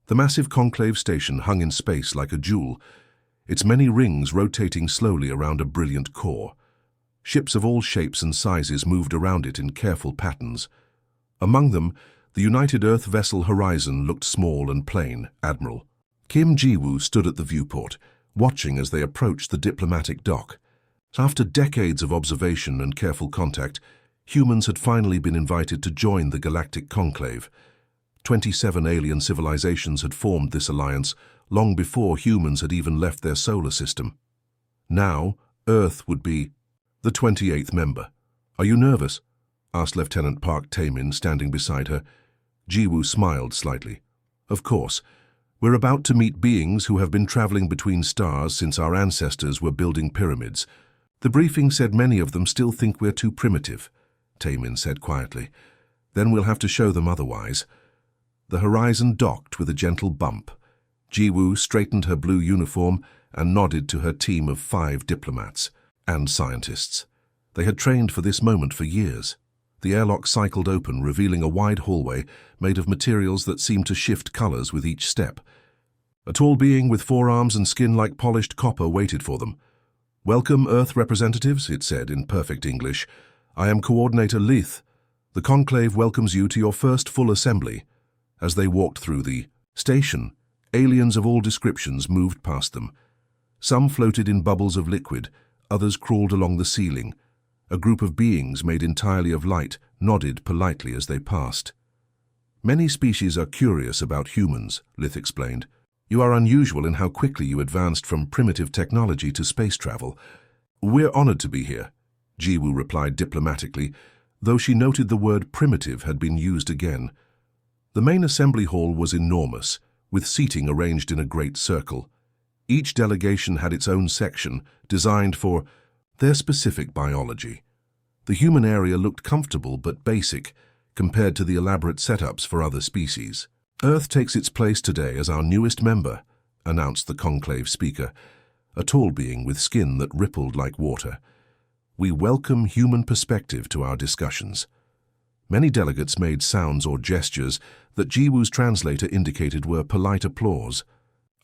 The massive conclave station hung in space like a jewel, its many rings rotating slowly around a brilliant core. Ships of all shapes and sizes moved around it in careful patterns. Among them, the United Earth vessel Horizon looked small and plain, Admiral. Kim Ji-woo stood at the viewport, watching as they approached the diplomatic dock. After decades of observation and careful contact, humans had finally been invited to join the galactic conclave. 27 alien civilizations had formed this alliance long before humans had even left their solar system. Now, Earth would be the 28th member. "Are you nervous?" asked Lieutenant Park Taemin, standing beside her. Ji-woo smiled slightly. "Of course. We're about to meet beings who have been traveling between stars since our ancestors were building pyramids. The briefing said many of them still think we're too primitive," Taemin said quietly. "Then we'll have to show them otherwise." The Horizon docked with a gentle bump. Ji-woo straightened her blue uniform and nodded to her team of 5 diplomats and scientists. They had trained for this moment for years. The airlock cycled open, revealing a wide hallway made of materials that seemed to shift colors with each step. A tall being with forearms and skin like polished copper waited for them. "Welcome, Earth representatives," it said in perfect English. "I am Coordinator Leith. The Conclave welcomes you to your first full assembly." As they walked through the station, aliens of all descriptions moved past them. Some floated in bubbles of liquid, others crawled along the ceiling. A group of beings made entirely of light nodded politely as they passed. "Many species are curious about humans," Lith explained. "You are unusual in how quickly you advanced from primitive technology to space travel." "We're honored to be here," Ji-woo replied diplomatically, though she noted the word primitive had been used again. The main assembly hall was enormous, with seating arranged in a great circle. Each delegation had its own section, designed for their specific biology. The human area looked comfortable but basic, compared to the elaborate setups for other species. "Earth takes its place today as our newest member," announced the conclave speaker, a tall being with skin that rippled like water. "We welcome human perspective to our discussions." Many delegates made sounds or gestures that Ji-woo's translator indicated were polite applause.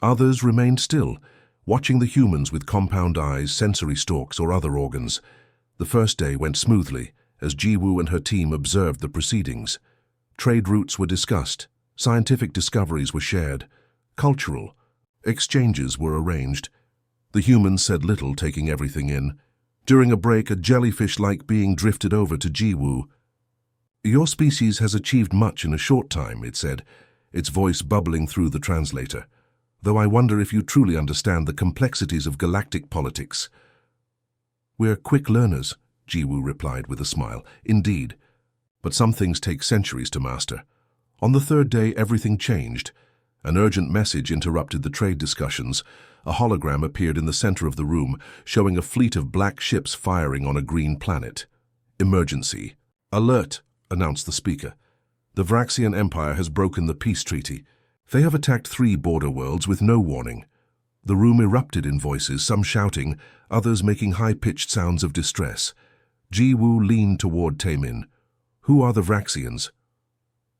Others remained still, watching the humans with compound eyes, sensory stalks, or other organs. The first day went smoothly as Ji-woo and her team observed the proceedings. Trade routes were discussed, scientific discoveries were shared, cultural exchanges were arranged. The humans said little, taking everything in. During a break, a jellyfish-like being drifted over to Ji-woo. "Your species has achieved much in a short time," it said, its voice bubbling through the translator. "Though I wonder if you truly understand the complexities of galactic politics." "We're quick learners," Ji-woo replied with a smile. "Indeed. But some things take centuries to master." On the third day, everything changed. An urgent message interrupted the trade discussions. A hologram appeared in the center of the room, showing a fleet of black ships firing on a green planet. "Emergency. Alert," announced the speaker. "The Vraxian Empire has broken the peace treaty. They have attacked 3 border worlds with no warning." The room erupted in voices, some shouting, others making high-pitched sounds of distress. Ji-woo leaned toward Taemin. "Who are the Vraxians?"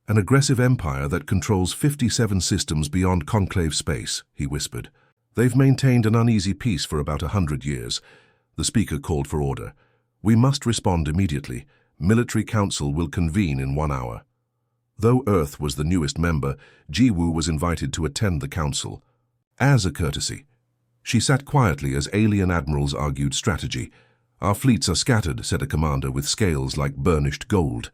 "An aggressive empire that controls 57 systems beyond conclave space," he whispered. "They've maintained an uneasy peace for about 100 years. The speaker called for order. "We must respond immediately. Military Council will convene in 1 hour." Though Earth was the newest member, Ji-woo was invited to attend the council. As a courtesy, she sat quietly as alien admirals argued strategy. "Our fleets are scattered," said a commander with scales like burnished gold.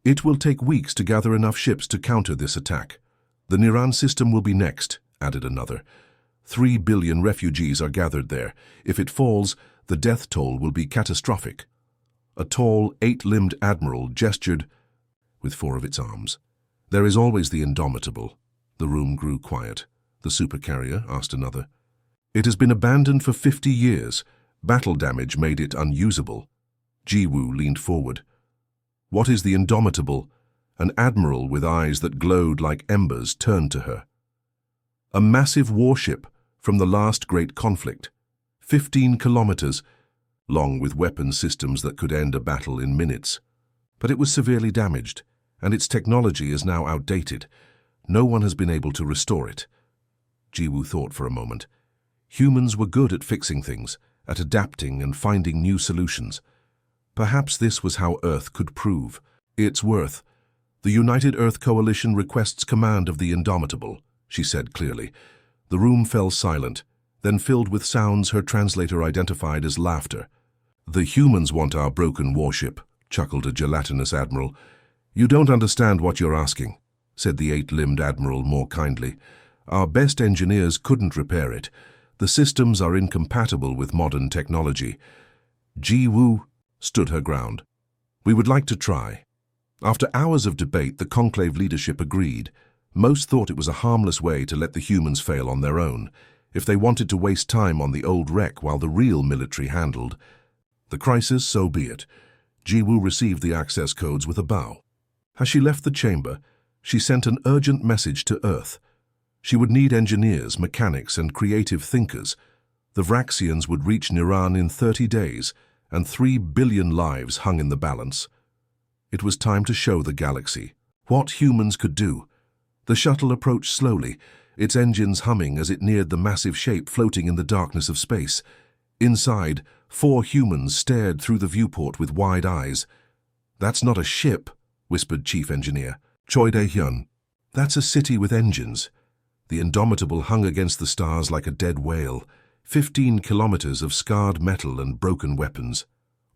"It will take weeks to gather enough ships to counter this attack." "The Niran system will be next," added another. 3 billion refugees are gathered there. If it falls, the death toll will be catastrophic." A tall, 8-limbed admiral gestured with 4 of its arms. "There is always the indomitable." The room grew quiet. "The Supercarrier?" asked another. "It has been abandoned for 50 years. Battle damage made it unusable." Ji-woo leaned forward. "What is the indomitable?" An admiral with eyes that glowed like embers turned to her. "A massive warship from the last great conflict. 15 kilometers long, with weapon systems that could end a battle in minutes. But it was severely damaged, and its technology is now outdated. No one has been able to restore it. Jiwoo thought for a moment. Humans were good at fixing things, at adapting and finding new solutions. Perhaps this was how Earth could prove its worth. The United Earth Coalition requests command of the Indomitable, she said clearly. The room fell silent, then filled with sounds her translator identified as laughter. The humans want our broken warship, chuckled a gelatinous admiral. You don't understand what you're asking, said the eight-limbed admiral more kindly. Our best engineers couldn't repair it. The systems are incompatible with modern technology. Jiwoo stood her ground. We would like to try. After hours of debate, the conclave leadership agreed. Most thought it was a harmless way to let the humans fail on their own, if they wanted to waste time on the old wreck while the real military handled the crisis, so be it. Jiwoo received the access codes with a bow. As she left the chamber, she sent an urgent message to Earth. She would need engineers, mechanics, and creative thinkers. The Vraxians would reach Niran in 30 days, and 3 billion lives hung in the balance. It was time to show the galaxy what humans could do. The shuttle approached slowly, its engines humming as it neared the massive shape floating in the darkness of space. Inside, 4 humans stared through the viewport with wide eyes. That's not a ship, whispered Chief Engineer Choi Dae-hyun. That's a city with engines. The Indomitable hung against the stars like a dead whale, 15 kilometers of scarred metal and broken weapons.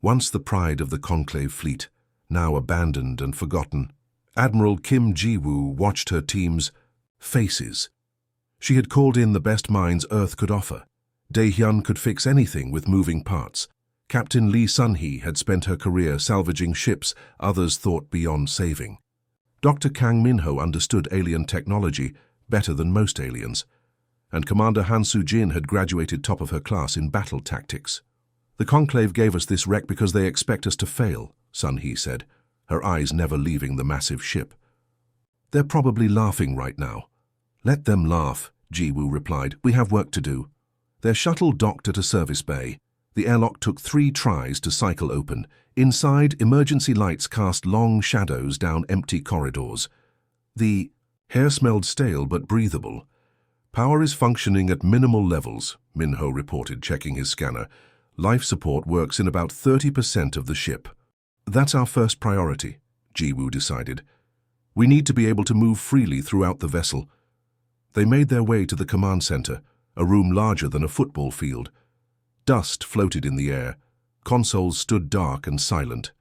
Once the pride of the Conclave fleet, now abandoned and forgotten. Admiral Kim Jiwoo watched her team's faces. She had called in the best minds Earth could offer. Dae-hyun could fix anything with moving parts. Captain Lee Sun-hee had spent her career salvaging ships others thought beyond saving. Dr. Kang Min-ho understood alien technology better than most aliens, and Commander Han Soo-jin had graduated top of her class in battle tactics. The Conclave gave us this wreck because they expect us to fail, Sun-hee said, her eyes never leaving the massive ship. They're probably laughing right now. Let them laugh, Jiwoo replied. We have work to do. Their shuttle docked at a service bay. The airlock took 3 tries to cycle open. Inside, emergency lights cast long shadows down empty corridors. The air smelled stale but breathable. Power is functioning at minimal levels, Min-ho reported, checking his scanner. Life support works in about 30% of the ship. That's our first priority, Jiwoo decided. We need to be able to move freely throughout the vessel. They made their way to the command center, a room larger than a football field. Dust floated in the air. Consoles stood dark and silent.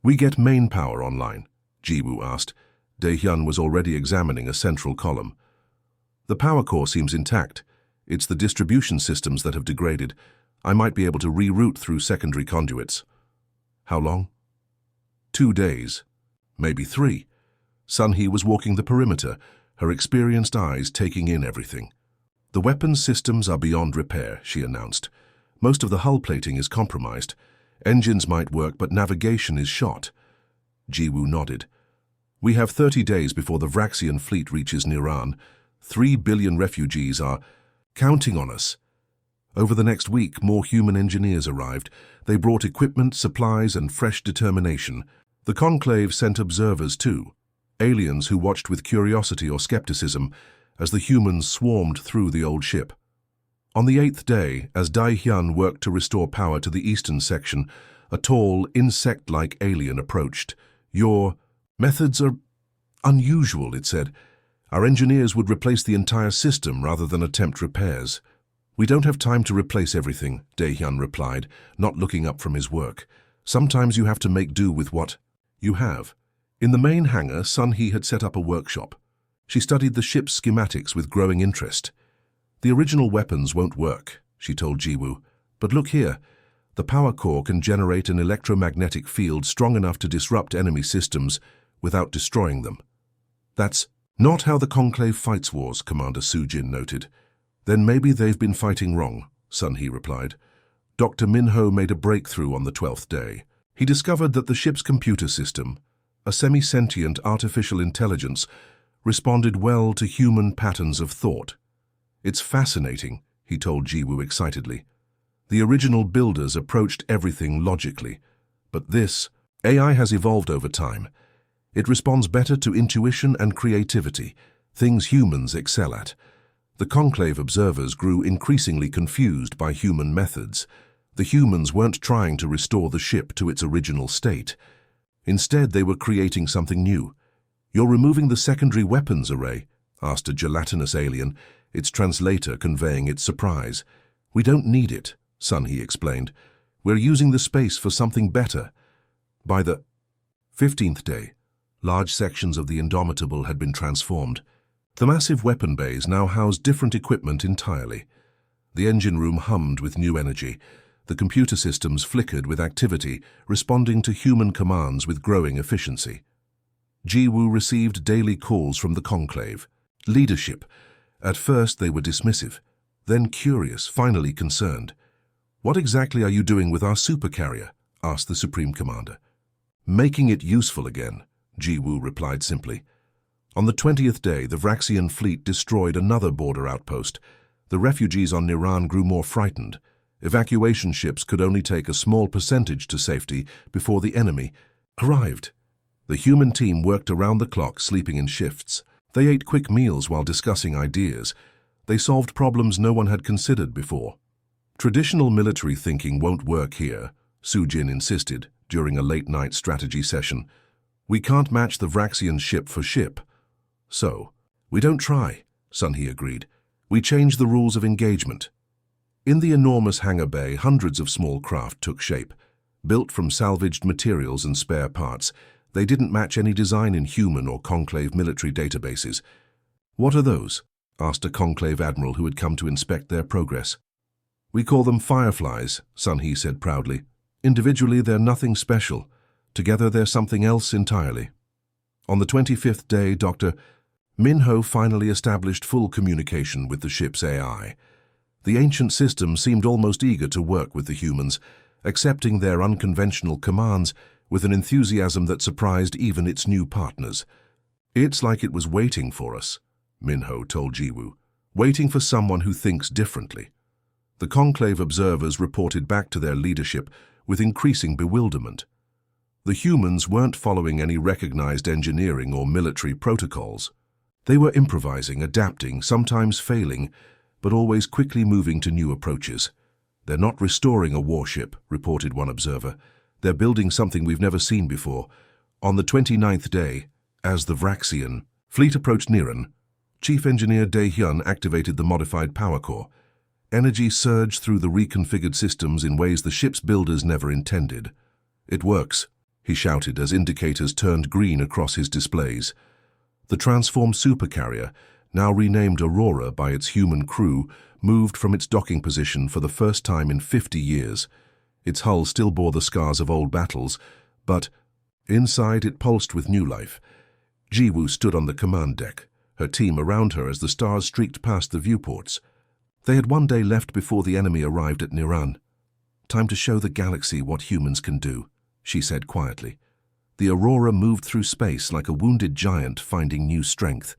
We get main power online? Jiwoo asked. Dae-hyun was already examining a central column. The power core seems intact. It's the distribution systems that have degraded. I might be able to reroute through secondary conduits. How long? 2 days. Maybe 3. Sun-hee was walking the perimeter, her experienced eyes taking in everything. The weapons systems are beyond repair, she announced. Most of the hull plating is compromised. Engines might work, but navigation is shot. Jiwoo nodded. We have 30 days before the Vraxian fleet reaches Niran. 3 billion refugees are counting on us. Over the next week, more human engineers arrived. They brought equipment, supplies, and fresh determination. The Conclave sent observers too, aliens who watched with curiosity or skepticism as the humans swarmed through the old ship. On the 8th day, as Dae-hyun worked to restore power to the eastern section, a tall, insect-like alien approached. Your methods are unusual, it said. Our engineers would replace the entire system rather than attempt repairs. We don't have time to replace everything, Dae-hyun replied, not looking up from his work. Sometimes you have to make do with what you have. In the main hangar, Sun-hee had set up a workshop. She studied the ship's schematics with growing interest. The original weapons won't work, she told Jiwoo. But look here. The power core can generate an electromagnetic field strong enough to disrupt enemy systems without destroying them. That's not how the Conclave fights wars, Commander Soo-jin noted. Then maybe they've been fighting wrong, Sun-hee replied. Dr. Min-ho made a breakthrough on the 12th day. He discovered that the ship's computer system, a semi-sentient artificial intelligence, responded well to human patterns of thought. It's fascinating, he told Jiwoo excitedly. The original builders approached everything logically, but this AI has evolved over time. It responds better to intuition and creativity, things humans excel at. The conclave observers grew increasingly confused by human methods. The humans weren't trying to restore the ship to its original state. Instead, they were creating something new. "You're removing the secondary weapons array?" asked a gelatinous alien, its translator conveying its surprise. "We don't need it," Sunhee explained. "We're using the space for something better." By the 15th day, large sections of the Indomitable had been transformed. The massive weapon bays now housed different equipment entirely. The engine room hummed with new energy. The computer systems flickered with activity, responding to human commands with growing efficiency. Jiwoo received daily calls from the conclave. Leadership. At first they were dismissive, then curious, finally concerned. "What exactly are you doing with our supercarrier?" asked the Supreme Commander. "Making it useful again," Jiwoo replied simply. On the 20th day, the Vraxian fleet destroyed another border outpost. The refugees on Niran grew more frightened. Evacuation ships could only take a small percentage to safety before the enemy arrived. The human team worked around the clock, sleeping in shifts. They ate quick meals while discussing ideas. They solved problems no one had considered before. "Traditional military thinking won't work here," Sujin insisted during a late-night strategy session. "We can't match the Vraxian ship for ship." "So, we don't try," Sunhee agreed. "We change the rules of engagement." In the enormous hangar bay, hundreds of small craft took shape. Built from salvaged materials and spare parts, they didn't match any design in human or conclave military databases. "What are those?" asked a conclave admiral who had come to inspect their progress. "We call them Fireflies," Sunhee said proudly. "Individually, they're nothing special. Together, they're something else entirely." On the 25th day, Dr. Minho finally established full communication with the ship's AI. The ancient system seemed almost eager to work with the humans, accepting their unconventional commands with an enthusiasm that surprised even its new partners. "It's like it was waiting for us," Minho told Jiwoo, "waiting for someone who thinks differently." The conclave observers reported back to their leadership with increasing bewilderment. The humans weren't following any recognized engineering or military protocols. They were improvising, adapting, sometimes failing, but always quickly moving to new approaches. "They're not restoring a warship," reported one observer. "They're building something we've never seen before." On the 29th day, as the Vraxian fleet approached Niran, Chief Engineer Dae-hyun activated the modified power core. Energy surged through the reconfigured systems in ways the ship's builders never intended. "It works," he shouted as indicators turned green across his displays. The transformed supercarrier, now renamed Aurora by its human crew, moved from its docking position for the first time in 50 years. Its hull still bore the scars of old battles, but inside it pulsed with new life. Jiwoo stood on the command deck, her team around her as the stars streaked past the viewports. They had one day left before the enemy arrived at Niran. "Time to show the galaxy what humans can do," she said quietly. The Aurora moved through space like a wounded giant finding new strength.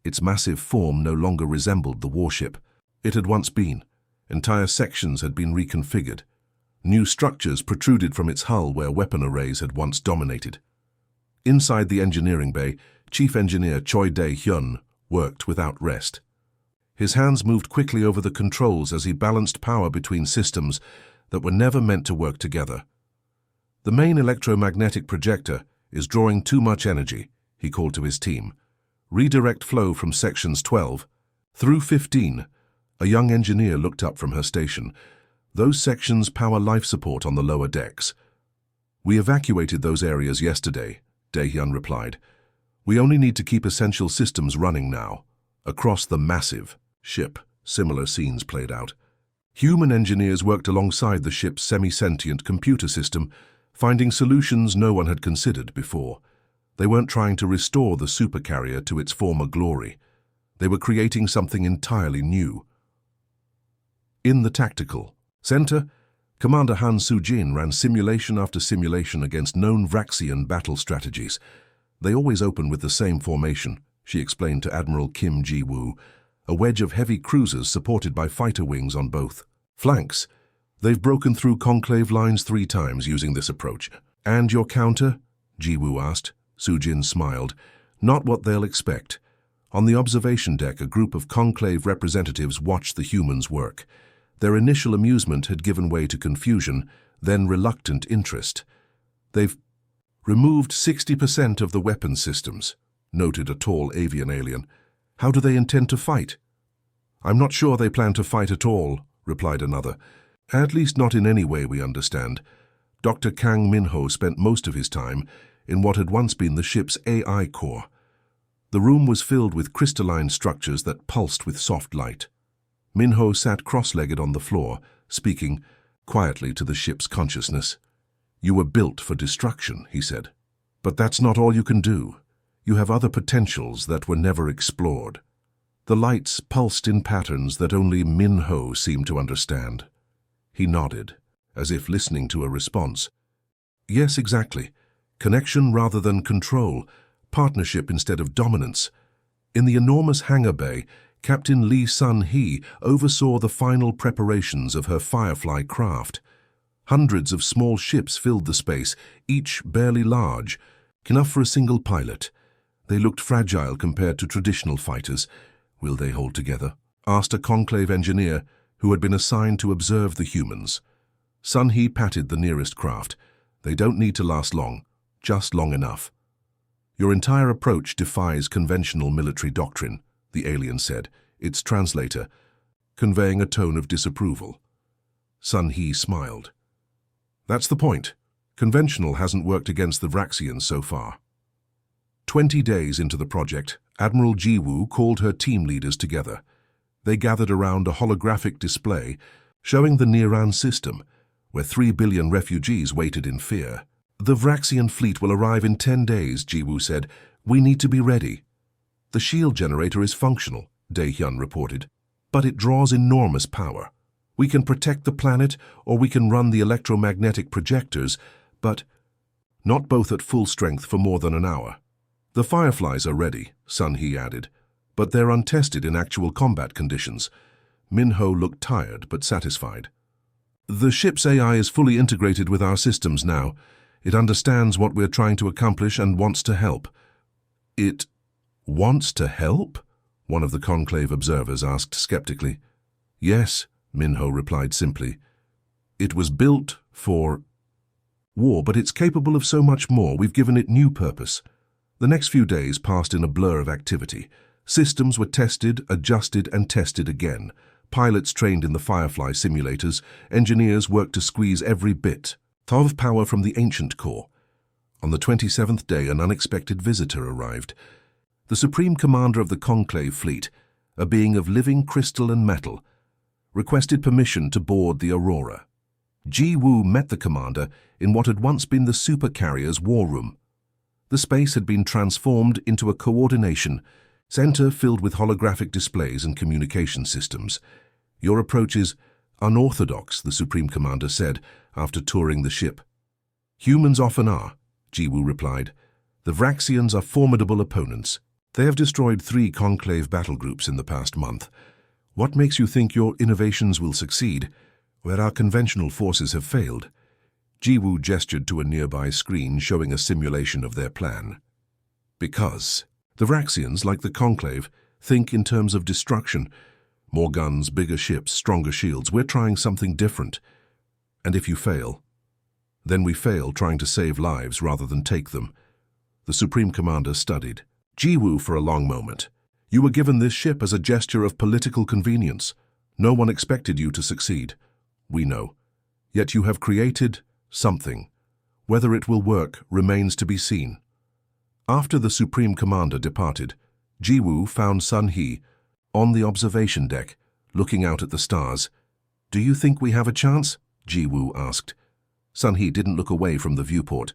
Its massive form no longer resembled the warship it had once been. Entire sections had been reconfigured. New structures protruded from its hull where weapon arrays had once dominated. Inside the engineering bay, Chief Engineer Choi Dae-hyun worked without rest. His hands moved quickly over the controls as he balanced power between systems that were never meant to work together. "The main electromagnetic projector is drawing too much energy," he called to his team. "Redirect flow from sections 12 through 15. A young engineer looked up from her station. "Those sections power life support on the lower decks." "We evacuated those areas yesterday," Dae-hyun replied. "We only need to keep essential systems running now." Across the massive ship, similar scenes played out. Human engineers worked alongside the ship's semi-sentient computer system, finding solutions no one had considered before. They weren't trying to restore the supercarrier to its former glory. They were creating something entirely new. In the tactical center, Commander Han Soo-jin ran simulation after simulation against known Vraxian battle strategies. "They always open with the same formation," she explained to Admiral Kim Ji-woo, "a wedge of heavy cruisers supported by fighter wings on both flanks. They've broken through conclave lines 3 times using this approach." "And your counter?" Ji-woo asked. Sujin smiled. Not what they'll expect. On the observation deck, a group of conclave representatives watched the humans work. Their initial amusement had given way to confusion, then reluctant interest. They've removed 60% of the weapon systems, noted a tall avian alien. How do they intend to fight? I'm not sure they plan to fight at all, replied another. At least not in any way we understand. Dr. Kang Minho spent most of his time in what had once been the ship's AI core. The room was filled with crystalline structures that pulsed with soft light. Minho sat cross-legged on the floor, speaking quietly to the ship's consciousness. You were built for destruction, he said. But that's not all you can do. You have other potentials that were never explored. The lights pulsed in patterns that only Minho seemed to understand. He nodded, as if listening to a response. Yes, exactly. Connection rather than control, partnership instead of dominance. In the enormous hangar bay, Captain Lee Sun-hee oversaw the final preparations of her Firefly craft. Hundreds of small ships filled the space, each barely large, enough for a single pilot. They looked fragile compared to traditional fighters. Will they hold together? Asked a conclave engineer who had been assigned to observe the humans. Sun-hee patted the nearest craft. They don't need to last long, just long enough. Your entire approach defies conventional military doctrine, the alien said, its translator, conveying a tone of disapproval. Sun-hee smiled. That's the point. Conventional hasn't worked against the Vraxians so far. 20 days into the project, Admiral Jiwoo called her team leaders together. They gathered around a holographic display showing the Niran system, where 3 billion refugees waited in fear. The Vraxian fleet will arrive in 10 days, Jiwoo said. We need to be ready. The shield generator is functional, Dae-hyun reported, but it draws enormous power. We can protect the planet, or we can run the electromagnetic projectors, but not both at full strength for more than an hour. The Fireflies are ready, Sun-hee added, but they're untested in actual combat conditions. Minho looked tired but satisfied. The ship's AI is fully integrated with our systems now. It understands what we're trying to accomplish and wants to help. It wants to help? One of the conclave observers asked skeptically. Yes, Minho replied simply. It was built for war, but it's capable of so much more. We've given it new purpose. The next few days passed in a blur of activity. Systems were tested, adjusted, and tested again. Pilots trained in the Firefly simulators. Engineers worked to squeeze every bit of power from the ancient core. On the 27th day, an unexpected visitor arrived. The Supreme Commander of the Conclave Fleet, a being of living crystal and metal, requested permission to board the Aurora. Jiwoo met the commander in what had once been the Supercarrier's war room. The space had been transformed into a coordination center filled with holographic displays and communication systems. Your approach is unorthodox, the Supreme Commander said after touring the ship. Humans often are, Jiwoo replied. The Vraxians are formidable opponents. They have destroyed 3 conclave battle groups in the past month. What makes you think your innovations will succeed, where our conventional forces have failed? Jiwoo gestured to a nearby screen showing a simulation of their plan. Because the Vraxians, like the Conclave, think in terms of destruction. More guns, bigger ships, stronger shields. We're trying something different. And if you fail, then we fail trying to save lives rather than take them. The Supreme Commander studied Jiwoo for a long moment. You were given this ship as a gesture of political convenience. No one expected you to succeed. We know. Yet you have created something. Whether it will work remains to be seen. After the Supreme Commander departed, Jiwoo found Sun-hee on the observation deck, looking out at the stars. Do you think we have a chance? Jiwoo asked. Sun-hee didn't look away from the viewport.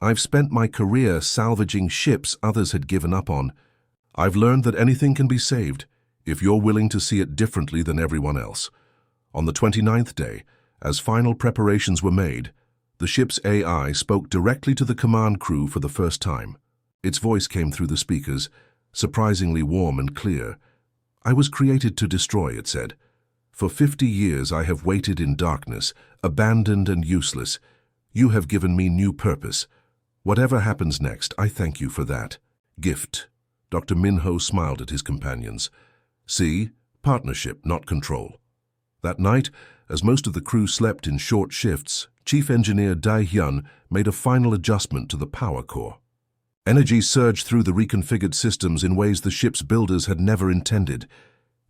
I've spent my career salvaging ships others had given up on. I've learned that anything can be saved if you're willing to see it differently than everyone else. On the 29th day, as final preparations were made, the ship's AI spoke directly to the command crew for the first time. Its voice came through the speakers, surprisingly warm and clear. I was created to destroy, it said. For 50 years I have waited in darkness, abandoned and useless. You have given me new purpose. Whatever happens next, I thank you for that. Gift. Dr. Minho smiled at his companions. See, partnership, not control. That night, as most of the crew slept in short shifts, Chief Engineer Dai Hyun made a final adjustment to the power core. Energy surged through the reconfigured systems in ways the ship's builders had never intended.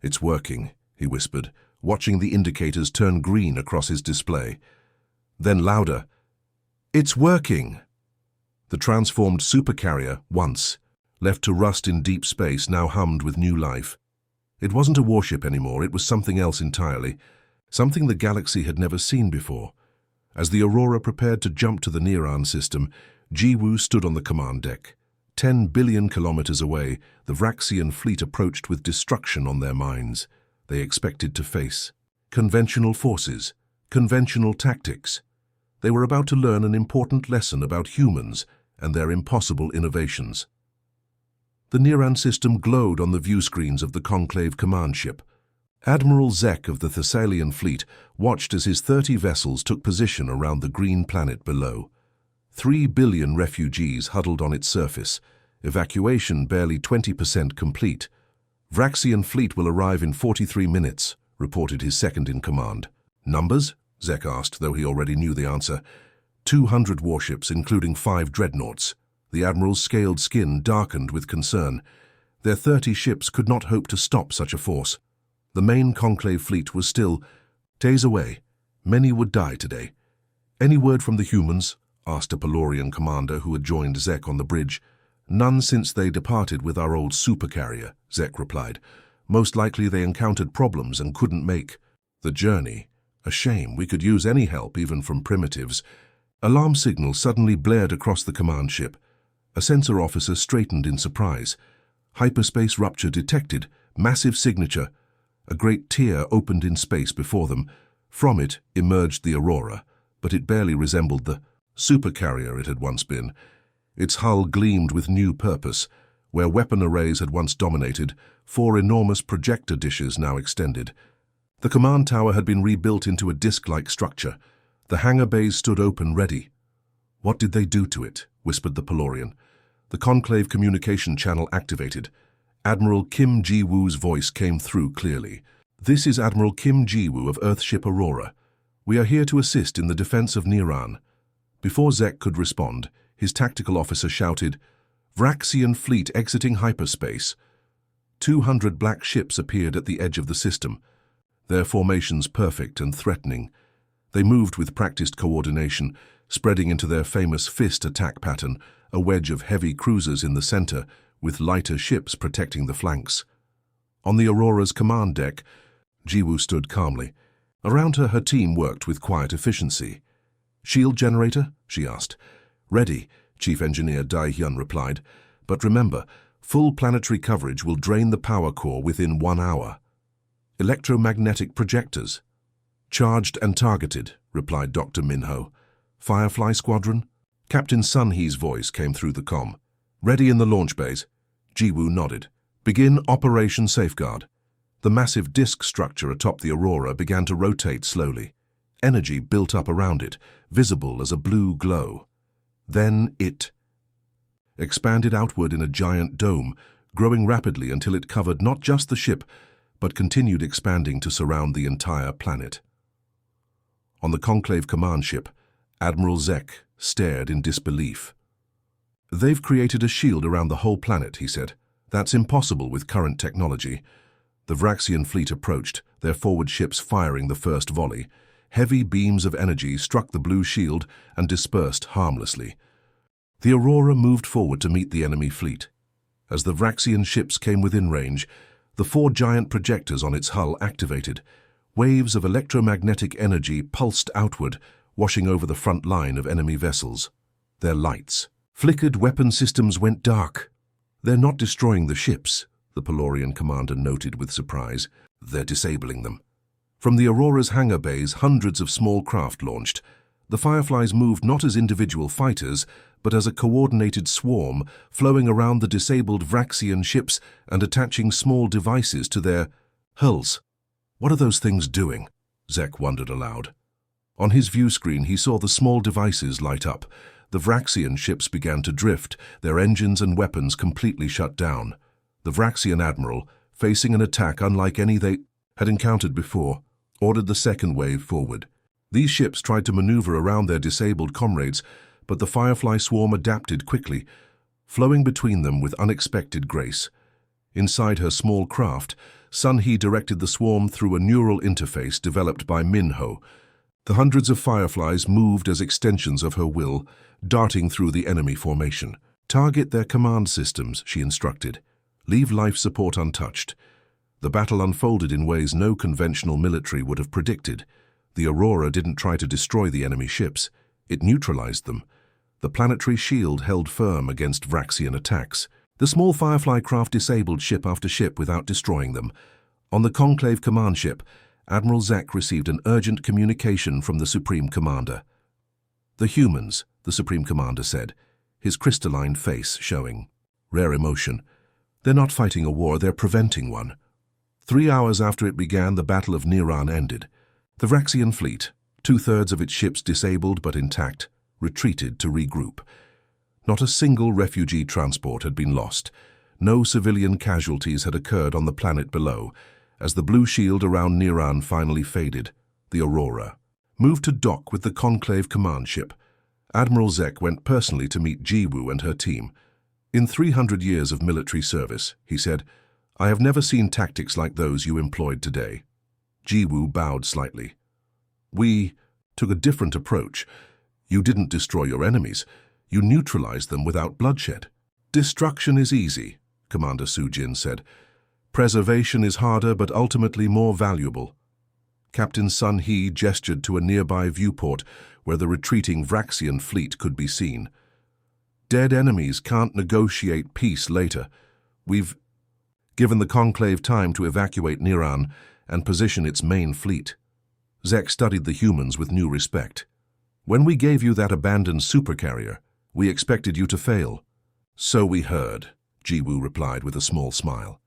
It's working, he whispered, watching the indicators turn green across his display. Then louder, it's working! The transformed Supercarrier, once left to rust in deep space, now hummed with new life. It wasn't a warship anymore, it was something else entirely, something the galaxy had never seen before. As the Aurora prepared to jump to the Nearan system, Jiwoo stood on the command deck. 10 billion kilometers away, the Vraxian fleet approached with destruction on their minds. They expected to face conventional forces, conventional tactics. They were about to learn an important lesson about humans and their impossible innovations. The Nearan system glowed on the view screens of the Conclave command ship. Admiral Zek of the Thessalian fleet watched as his 30 vessels took position around the green planet below. 3 billion refugees huddled on its surface, evacuation barely 20% complete. Vraxian fleet will arrive in 43 minutes, reported his second-in-command. Numbers? Zek asked, though he already knew the answer. 200 warships, including 5 dreadnoughts. The admiral's scaled skin darkened with concern. Their 30 ships could not hope to stop such a force. The main Conclave fleet was still days away. Many would die today. Any word from the humans? Asked a Pelorian commander who had joined Zek on the bridge. None since they departed with our old Supercarrier, Zek replied. Most likely they encountered problems and couldn't make the journey. A shame, we could use any help, even from primitives. Alarm signals suddenly blared across the command ship. A sensor officer straightened in surprise. Hyperspace rupture detected. Massive signature. A great tear opened in space before them. From it emerged the Aurora, but it barely resembled the Supercarrier it had once been. Its hull gleamed with new purpose. Where weapon arrays had once dominated, 4 enormous projector dishes now extended. The command tower had been rebuilt into a disc-like structure. The hangar bays stood open, ready. What did they do to it? Whispered the Pelorian. The Conclave communication channel activated. Admiral Kim Ji-woo's voice came through clearly. This is Admiral Kim Ji-woo of Earthship Aurora. We are here to assist in the defense of Nearan. Before Zek could respond, his tactical officer shouted, Vraxian fleet exiting hyperspace. 200 black ships appeared at the edge of the system, their formations perfect and threatening. They moved with practiced coordination, spreading into their famous fist attack pattern, a wedge of heavy cruisers in the center, with lighter ships protecting the flanks. On the Aurora's command deck, Jiwoo stood calmly. Around her team worked with quiet efficiency. Shield generator? She asked. Ready, Chief Engineer Dai Hyun replied. But remember, full planetary coverage will drain the power core within 1 hour. Electromagnetic projectors. Charged and targeted, replied Dr. Minho. Firefly Squadron? Captain Sun Hee's voice came through the comm. Ready in the launch bays. Jiwoo nodded. Begin Operation Safeguard. The massive disk structure atop the Aurora began to rotate slowly. Energy built up around it, visible as a blue glow. Then it expanded outward in a giant dome, growing rapidly until it covered not just the ship, but continued expanding to surround the entire planet. On the Conclave command ship, Admiral Zek stared in disbelief. They've created a shield around the whole planet, he said. That's impossible with current technology. The Vraxian fleet approached, their forward ships firing the first volley. Heavy beams of energy struck the blue shield and dispersed harmlessly. The Aurora moved forward to meet the enemy fleet. As the Vraxian ships came within range, the 4 giant projectors on its hull activated. Waves of electromagnetic energy pulsed outward, washing over the front line of enemy vessels. Their lights flickered, weapon systems went dark. They're not destroying the ships, the Pelorian commander noted with surprise. They're disabling them. From the Aurora's hangar bays, hundreds of small craft launched. The Fireflies moved not as individual fighters, but as a coordinated swarm, flowing around the disabled Vraxian ships and attaching small devices to their hulls. What are those things doing? Zek wondered aloud. On his view screen, he saw the small devices light up. The Vraxian ships began to drift, their engines and weapons completely shut down. The Vraxian admiral, facing an attack unlike any they had encountered before, ordered the second wave forward. These ships tried to maneuver around their disabled comrades, but the Firefly swarm adapted quickly, flowing between them with unexpected grace. Inside her small craft, Sun He directed the swarm through a neural interface developed by Minho. The hundreds of fireflies moved as extensions of her will, darting through the enemy formation. Target their command systems, she instructed. Leave life support untouched. The battle unfolded in ways no conventional military would have predicted. The Aurora didn't try to destroy the enemy ships. It neutralized them. The planetary shield held firm against Vraxian attacks. The small Firefly craft disabled ship after ship without destroying them. On the Conclave command ship, Admiral Zek received an urgent communication from the Supreme Commander. "The humans," the Supreme Commander said, his crystalline face showing. Rare emotion. "They're not fighting a war, they're preventing one." 3 hours after it began, the Battle of Niran ended. The Vraxian fleet, 2/3 of its ships disabled but intact, retreated to regroup. Not a single refugee transport had been lost. No civilian casualties had occurred on the planet below. As the blue shield around Niran finally faded, the Aurora moved to dock with the Conclave command ship. Admiral Zek went personally to meet Jiwoo and her team. "In 300 years of military service," he said, "I have never seen tactics like those you employed today." Jiwoo bowed slightly. "We took a different approach. You didn't destroy your enemies. You neutralized them without bloodshed." "Destruction is easy," Commander Sujin said. "Preservation is harder but ultimately more valuable." Captain Sun He gestured to a nearby viewport where the retreating Vraxian fleet could be seen. "Dead enemies can't negotiate peace later. We've given the Conclave time to evacuate Niran and position its main fleet." Zek studied the humans with new respect. "When we gave you that abandoned supercarrier, we expected you to fail." "So we heard," Jiwoo replied with a small smile.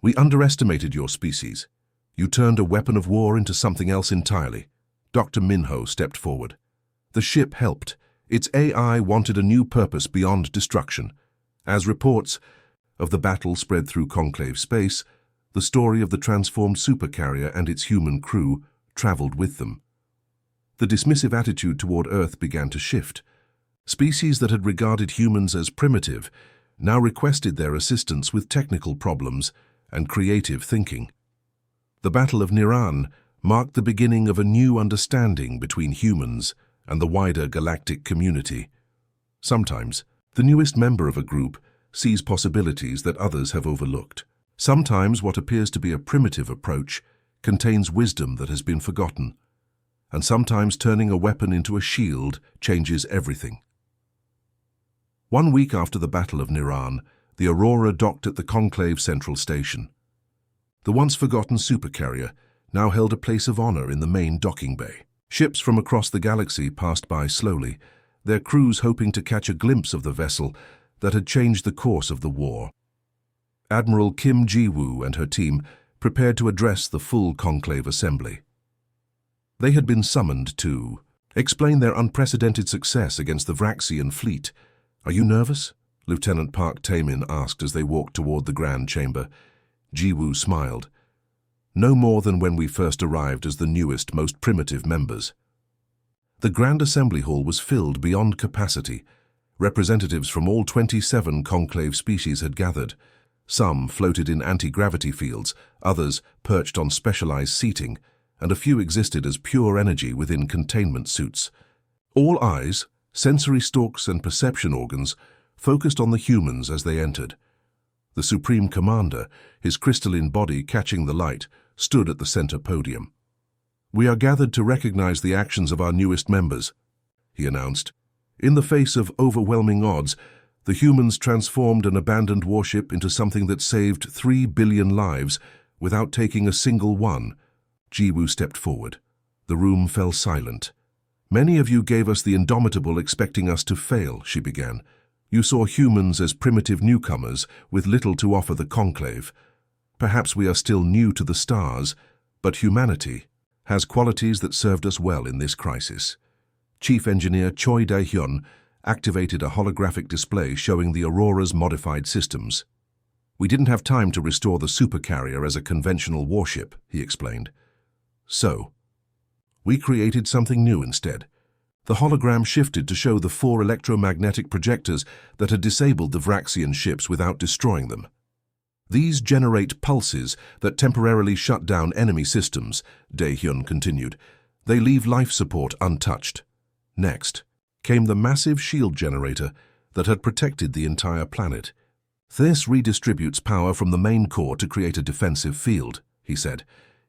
"We underestimated your species. You turned a weapon of war into something else entirely." Dr. Minho stepped forward. "The ship helped. Its AI wanted a new purpose beyond destruction. As reports of the battle spread through Conclave space, the story of the transformed supercarrier and its human crew traveled with them. The dismissive attitude toward Earth began to shift. Species that had regarded humans as primitive now requested their assistance with technical problems and creative thinking. The Battle of Niran marked the beginning of a new understanding between humans and the wider galactic community. Sometimes, the newest member of a group sees possibilities that others have overlooked. Sometimes what appears to be a primitive approach contains wisdom that has been forgotten. And sometimes turning a weapon into a shield changes everything. 1 week after the Battle of Niran, the Aurora docked at the Conclave Central Station. The once-forgotten supercarrier now held a place of honor in the main docking bay. Ships from across the galaxy passed by slowly, their crews hoping to catch a glimpse of the vessel that had changed the course of the war. Admiral Kim Jiwoo and her team prepared to address the full Conclave assembly. They had been summoned to explain their unprecedented success against the Vraxian fleet. "Are you nervous?" Lieutenant Park Taemin asked as they walked toward the Grand Chamber. Jiwoo smiled. "No more than when we first arrived as the newest, most primitive members." The Grand Assembly Hall was filled beyond capacity. Representatives from all 27 Conclave species had gathered. Some floated in anti-gravity fields, others perched on specialized seating, and a few existed as pure energy within containment suits. All eyes, sensory stalks and perception organs, focused on the humans as they entered. The Supreme Commander, his crystalline body catching the light, stood at the center podium. "We are gathered to recognize the actions of our newest members," he announced. "In the face of overwhelming odds, the humans transformed an abandoned warship into something that saved 3 billion lives without taking a single one." Jiwoo stepped forward. The room fell silent. "Many of you gave us the indomitable expecting us to fail," she began. "You saw humans as primitive newcomers with little to offer the Conclave. Perhaps we are still new to the stars, but humanity has qualities that served us well in this crisis." Chief Engineer Choi Dae-hyun, activated a holographic display showing the Aurora's modified systems. "We didn't have time to restore the Supercarrier as a conventional warship," he explained. "So, we created something new instead." The hologram shifted to show the 4 electromagnetic projectors that had disabled the Vraxian ships without destroying them. "These generate pulses that temporarily shut down enemy systems," Dae-hyun continued. "They leave life support untouched." Next came the massive shield generator that had protected the entire planet. "This redistributes power from the main core to create a defensive field," he said.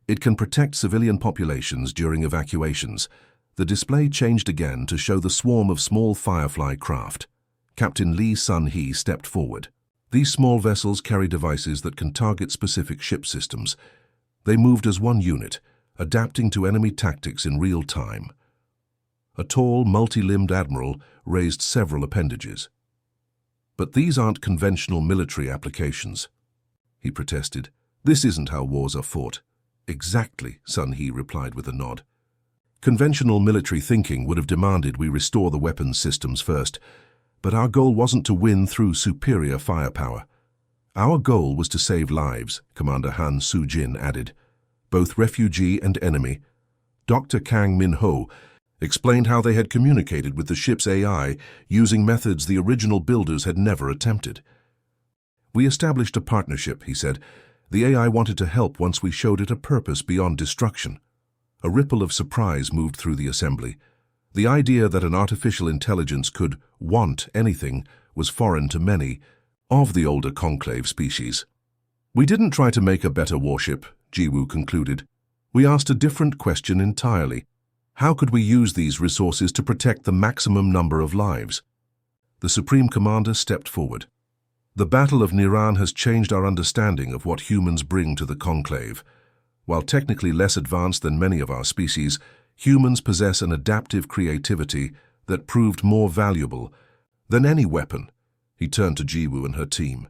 "It can protect civilian populations during evacuations." The display changed again to show the swarm of small Firefly craft. Captain Lee Sun-hee stepped forward. These small vessels carry devices that can target specific ship systems. They moved as one unit, adapting to enemy tactics in real time. A tall, multi-limbed admiral raised several appendages. "But these aren't conventional military applications," he protested. "This isn't how wars are fought." "Exactly," Sun-hee replied with a nod. "Conventional military thinking would have demanded we restore the weapons systems first, but our goal wasn't to win through superior firepower. Our goal was to save lives," Commander Han Soo-jin added, "both refugee and enemy." Dr. Kang Min-ho explained how they had communicated with the ship's AI using methods the original builders had never attempted. "We established a partnership," he said. "The AI wanted to help once we showed it a purpose beyond destruction." A ripple of surprise moved through the assembly. The idea that an artificial intelligence could want anything was foreign to many of the older conclave species. "We didn't try to make a better warship," Ji-woo concluded. "We asked a different question entirely. How could we use these resources to protect the maximum number of lives?" The Supreme Commander stepped forward. "The Battle of Niran has changed our understanding of what humans bring to the conclave. While technically less advanced than many of our species, humans possess an adaptive creativity that proved more valuable than any weapon." He turned to Ji-woo and her team.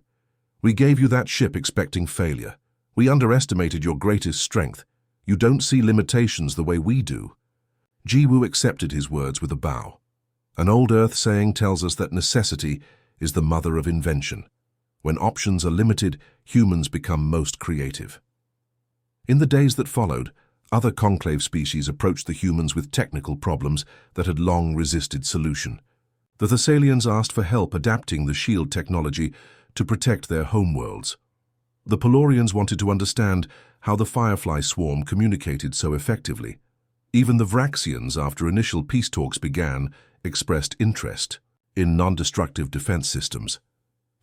"We gave you that ship expecting failure. We underestimated your greatest strength. You don't see limitations the way we do." Ji-woo accepted his words with a bow. "An old Earth saying tells us that necessity is the mother of invention. When options are limited, humans become most creative." In the days that followed, other conclave species approached the humans with technical problems that had long resisted solution. The Thessalians asked for help adapting the shield technology to protect their homeworlds. The Pelorians wanted to understand how the Firefly swarm communicated so effectively. Even the Vraxians, after initial peace talks began, expressed interest in non-destructive defense systems.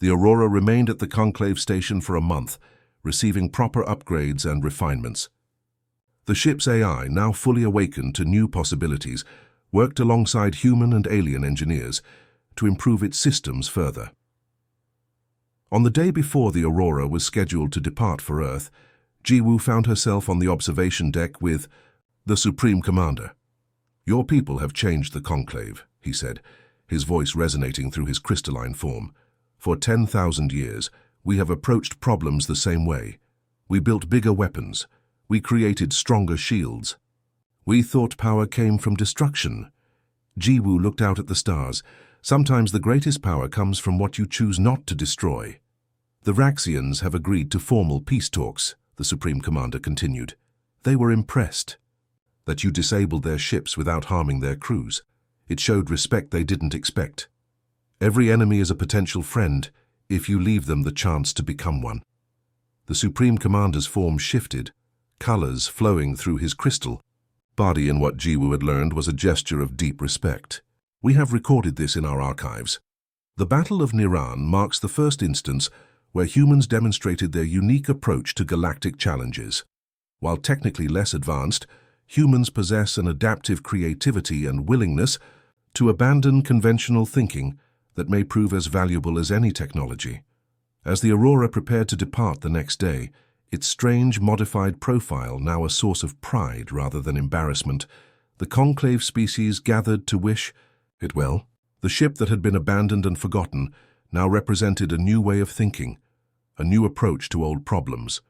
The Aurora remained at the conclave station for a month, receiving proper upgrades and refinements. The ship's AI, now fully awakened to new possibilities, worked alongside human and alien engineers to improve its systems further. On the day before the Aurora was scheduled to depart for Earth, Ji-woo found herself on the observation deck with the Supreme Commander. "Your people have changed the conclave," he said, his voice resonating through his crystalline form. "For 10,000 years, we have approached problems the same way. We built bigger weapons. We created stronger shields. We thought power came from destruction." Ji-woo looked out at the stars. "Sometimes the greatest power comes from what you choose not to destroy." "The Vraxians have agreed to formal peace talks," the Supreme Commander continued. "They were impressed that you disabled their ships without harming their crews. It showed respect they didn't expect. Every enemy is a potential friend if you leave them the chance to become one." The Supreme Commander's form shifted, colors flowing through his crystal body, and what Ji-woo had learned was a gesture of deep respect. "We have recorded this in our archives. The Battle of Niran marks the first instance where humans demonstrated their unique approach to galactic challenges. While technically less advanced, humans possess an adaptive creativity and willingness to abandon conventional thinking that may prove as valuable as any technology." As the Aurora prepared to depart the next day, its strange modified profile now a source of pride rather than embarrassment, the conclave species gathered to wish it well. The ship that had been abandoned and forgotten now represented a new way of thinking, a new approach to old problems.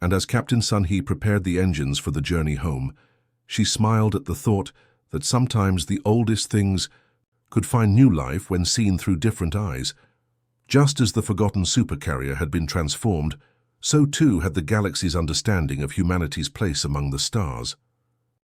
And as Captain Sun-hee prepared the engines for the journey home, she smiled at the thought that sometimes the oldest things could find new life when seen through different eyes. Just as the forgotten Supercarrier had been transformed, so too had the galaxy's understanding of humanity's place among the stars.